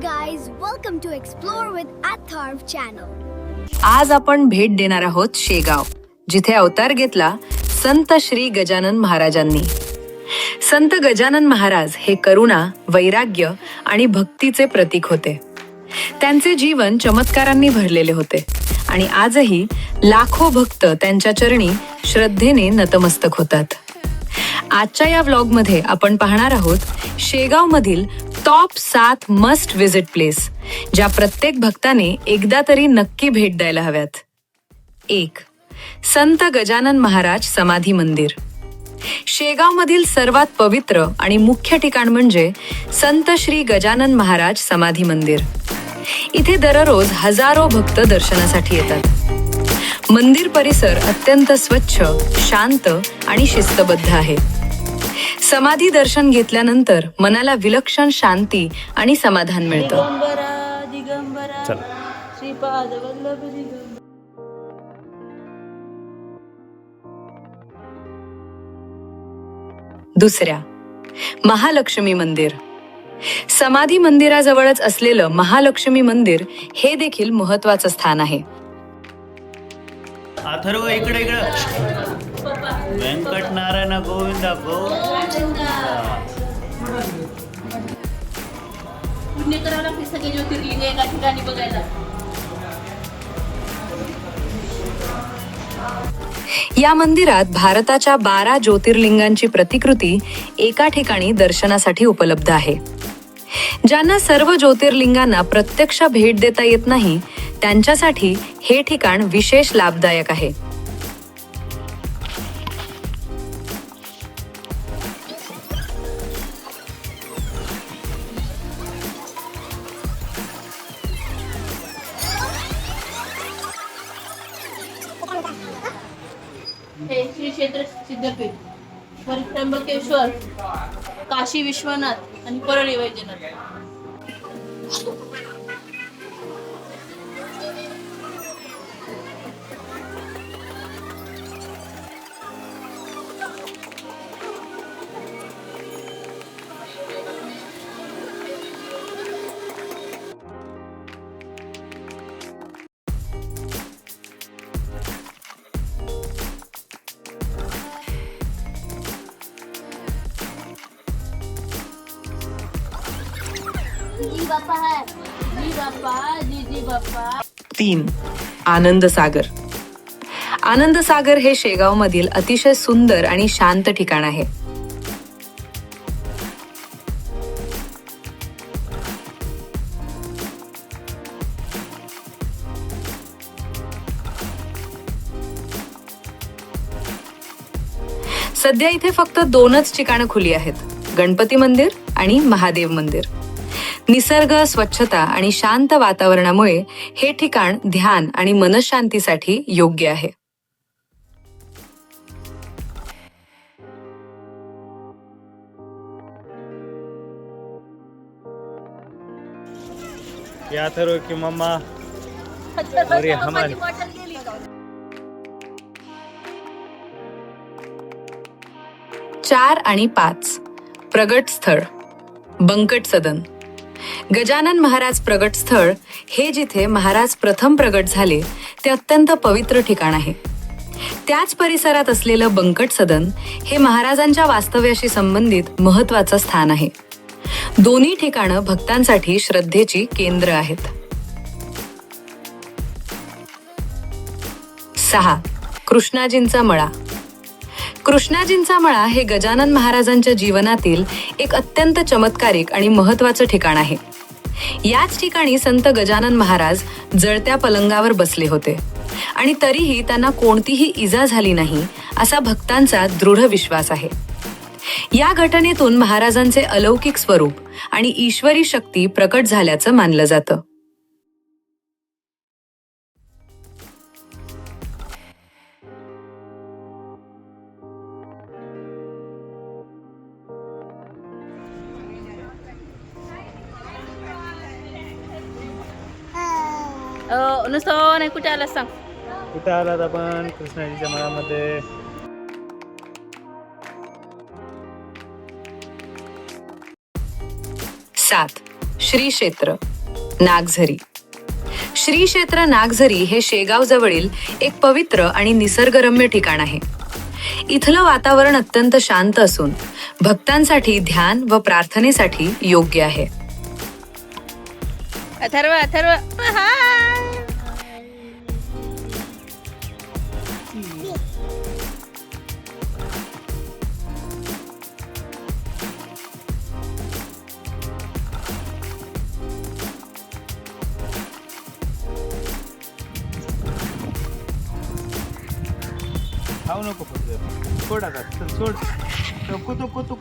guys, welcome to Explore with Atharv channel. आज आपण भेट देणार आहोत शेगाव, जिथे अवतार घेतला संत श्री गजानन महाराजांनी. संत गजानन महाराज हे करुणा, वैराग्य आणि भक्तीचे प्रतीक होते. त्यांचे जीवन चमत्कारांनी भरलेले होते आणि आजही लाखो भक्त त्यांच्या चरणी श्रद्धेने नतमस्तक होतात. आजच्या या व्लॉगमध्ये आपण पाहणार आहोत शेगाव मधील टॉप 7 मस्ट विजिट प्लेस, ज्या प्रत्येक भक्ताने एकदा तरी नक्की भेट द्यायला हव्यात. 1. संत गजानन महाराज समाधी मंदिर. शेगाव मधील सर्वात पवित्र आणि मुख्य ठिकाण म्हणजे संत श्री गजानन महाराज समाधी मंदिर. इथे दररोज हजारो भक्त दर्शनासाठी येतात. मंदिर परिसर अत्यंत स्वच्छ, शांत आणि शिस्तबद्ध आहे. समाधी दर्शन घेतल्यानंतर मनाला विलक्षण शांती आणि समाधान मिळतं. दुसऱ्या, महालक्ष्मी मंदिर. समाधी मंदिराजवळच असलेलं महालक्ष्मी मंदिर हे देखील महत्त्वाचं स्थान आहे. अथर्व इकडे व्यंकट नारायण गोविंदा पुण्य करावं लागते सगळे ज्योतिर्लिंग एका ठिकाणी बघायला. या मंदिरात भारताच्या 12 ज्योतिर्लिंगांची प्रतिकृती एका ठिकाणी दर्शनासाठी उपलब्ध आहे. ज्यांना सर्व ज्योतिर्लिंगांना प्रत्यक्ष भेट देता येत नाही, त्यांच्यासाठी हे ठिकाण विशेष लाभदायक आहे. हे श्री क्षेत्र सिद्धपीठ, त्र्यंबकेश्वर, काशी विश्वनाथ आणि परळी वैजनाथ. जी बाप्पा है, जी बाप्पा, जी बाप्पा. 3. आनंद सागर. आनंद सागर हे शेगाव मधील अतिशय सुंदर आणि शांत ठिकाण आहे. सध्या इथे फक्त 2च ठिकाणं खुली आहेत, गणपती मंदिर आणि महादेव मंदिर. निसर्ग, स्वच्छता आणि शांत वातावरणामुळे हे ठिकाण ध्यान आणि मनशांतीसाठी योग्य आहे. या अथर्व की मम्मा अरे हमारी 4 आणि 5. प्रगट स्थळ, बंकट सदन. गजानन महाराज प्रगट स्थळ हे जिथे महाराज प्रथम प्रगट झाले ते अत्यंत पवित्र ठिकाण आहे. त्याच परिसरात असलेलं बंकट सदन हे महाराजांच्या वास्तव्याशी संबंधित महत्त्वाचं स्थान आहे. दोन्ही ठिकाणं भक्तांसाठी श्रद्धेची केंद्र आहेत. 6. कृष्णाजींचा मळा. कृष्णाजींचा मळा हे गजानन महाराजांच्या जीवनातील एक अत्यंत चमत्कारिक आणि महत्त्वाचं ठिकाण आहे. याच ठिकाणी संत गजानन महाराज जळत्या पलंगावर बसले होते आणि तरीही त्यांना कोणतीही इजा झाली नाही, असा भक्तांचा दृढ विश्वास आहे. या घटनेतून महाराजांचे अलौकिक स्वरूप आणि ईश्वरी शक्ती प्रकट झाल्याचं मानलं जातं. नुसतं नाही कुठे आला सांग. कुठे आलात आपण? कृष्णाजीच्या मळामध्ये. 7. श्री क्षेत्र नागझरी. श्री क्षेत्र नागझरी हे शेगाव जवळील एक पवित्र आणि निसर्गरम्य ठिकाण आहे. इथलं वातावरण अत्यंत शांत असून भक्तांसाठी ध्यान व प्रार्थनेसाठी योग्य आहे. अथर्व अथर्व खाऊ नको फक्त सोड आता चल सोड. तो